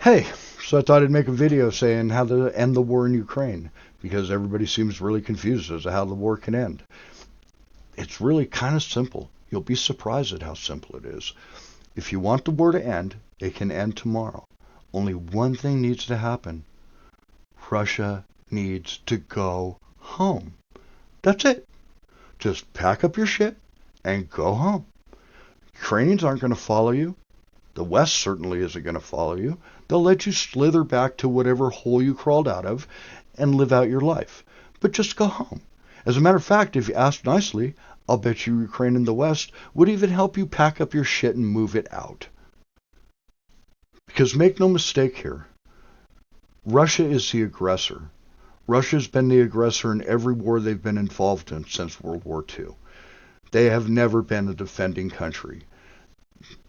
Hey, so I thought I'd make a video saying how to end the war in Ukraine because everybody seems really confused as to how the war can end. It's really kind of simple. You'll be surprised at how simple it is. If you want the war to end, it can end tomorrow. Only one thing needs to happen. Russia needs to go home. That's it. Just pack up your shit and go home. Ukrainians aren't going to follow you. The West certainly isn't going to follow you. They'll let you slither back to whatever hole you crawled out of and live out your life. But just go home. As a matter of fact, if you ask nicely, I'll bet you Ukraine and the West would even help you pack up your shit and move it out. Because make no mistake here, Russia is the aggressor. Russia's been the aggressor in every war they've been involved in since World War II. They have never been a defending country.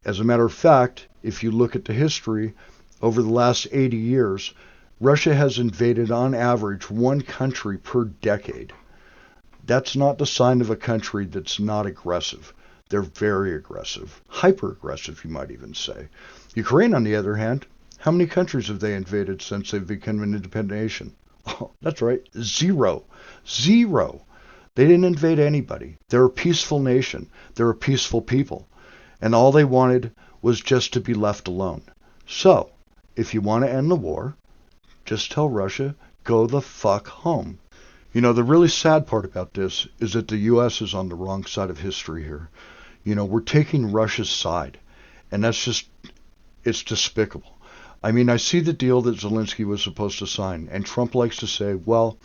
As a matter of fact, if you look at the history, over the last 80 years, Russia has invaded on average one country per decade. That's not the sign of a country that's not aggressive. They're very aggressive, hyper-aggressive, you might even say. Ukraine, on the other hand, how many countries have they invaded since they've become an independent nation? Oh, that's right, zero. Zero. They didn't invade anybody. They're a peaceful nation. They're a peaceful people. And all they wanted was just to be left alone. So, if you want to end the war, just tell Russia, go the fuck home. You know, the really sad part about this is that the U.S. is on the wrong side of history here. You know, we're taking Russia's side, and it's despicable. I mean, I see the deal that Zelensky was supposed to sign, and Trump likes to say, well,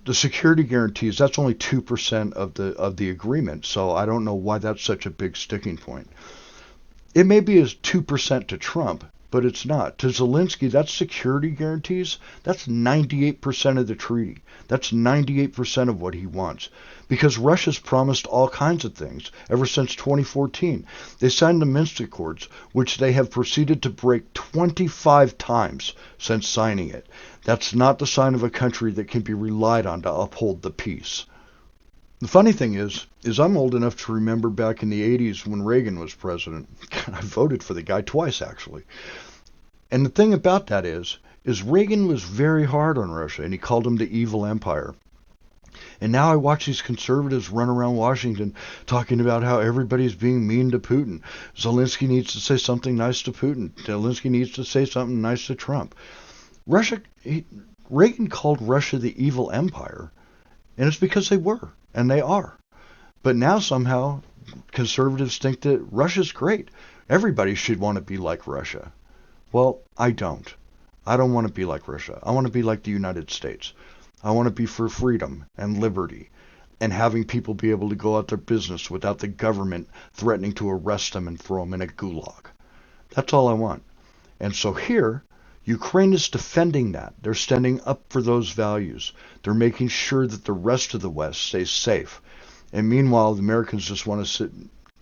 the security guarantees, that's only 2% of the agreement, so I don't know why that's such a big sticking point. It may be as 2% to Trump, but it's not. To Zelensky, that's security guarantees. That's 98% of the treaty. That's 98% of what he wants. Because Russia's promised all kinds of things ever since 2014. They signed the Minsk Accords, which they have proceeded to break 25 times since signing it. That's not the sign of a country that can be relied on to uphold the peace. The funny thing is I'm old enough to remember back in the 80s when Reagan was president. I voted for the guy twice, actually. And the thing about that is Reagan was very hard on Russia, and he called them the evil empire. And now I watch these conservatives run around Washington talking about how everybody's being mean to Putin. Zelensky needs to say something nice to Putin. Zelensky needs to say something nice to Trump. Reagan called Russia the evil empire, and it's because they were. And they are. But now somehow conservatives think that Russia's great. Everybody should want to be like Russia. Well, I don't. I don't want to be like Russia. I want to be like the United States. I want to be for freedom and liberty and having people be able to go out their business without the government threatening to arrest them and throw them in a gulag. That's all I want. And so here, Ukraine is defending that. They're standing up for those values. They're making sure that the rest of the West stays safe. And meanwhile, the Americans just want to sit.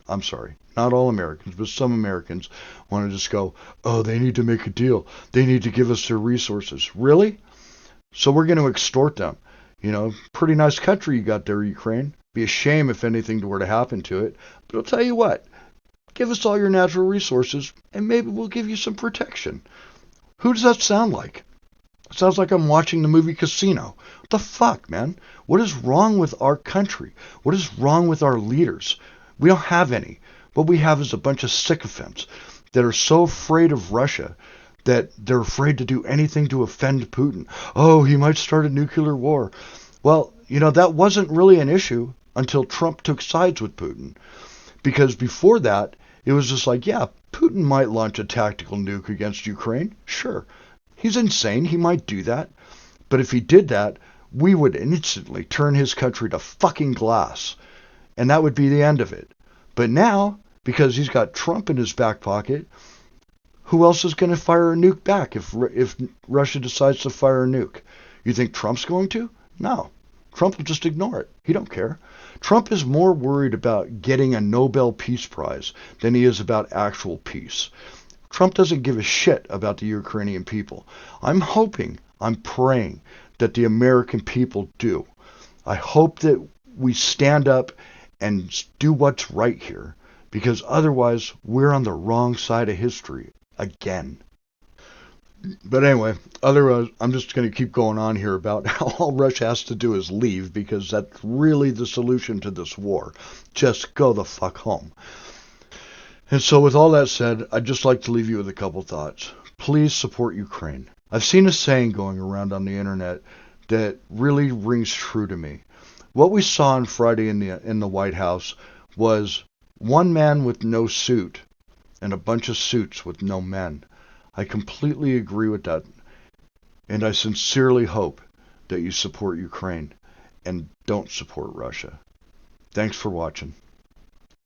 I'm sorry, not all Americans, but some Americans want to just go, oh, they need to make a deal. They need to give us their resources. Really? So we're going to extort them. You know, pretty nice country you got there, Ukraine. Be a shame if anything were to happen to it. But I'll tell you what, give us all your natural resources, and maybe we'll give you some protection. Who does that sound like? It sounds like I'm watching the movie Casino. What the fuck, man? What is wrong with our country? What is wrong with our leaders? We don't have any. What we have is a bunch of sycophants that are so afraid of Russia that they're afraid to do anything to offend Putin. Oh, he might start a nuclear war. Well, you know, that wasn't really an issue until Trump took sides with Putin. Because before that, it was just like, yeah, Putin might launch a tactical nuke against Ukraine. Sure. He's insane. He might do that. But if he did that, we would instantly turn his country to fucking glass. And that would be the end of it. But now, because he's got Trump in his back pocket, who else is going to fire a nuke back if Russia decides to fire a nuke? You think Trump's going to? No. Trump will just ignore it. He don't care. Trump is more worried about getting a Nobel Peace Prize than he is about actual peace. Trump doesn't give a shit about the Ukrainian people. I'm praying that the American people do. I hope that we stand up and do what's right here, because otherwise we're on the wrong side of history again. But anyway, I'm just going to keep going on here about how all Russia has to do is leave, because that's really the solution to this war. Just go the fuck home. And so with all that said, I'd just like to leave you with a couple thoughts. Please support Ukraine. I've seen a saying going around on the internet that really rings true to me. What we saw on Friday in the White House was one man with no suit and a bunch of suits with no men. I completely agree with that, and I sincerely hope that you support Ukraine and don't support Russia. Thanks for watching.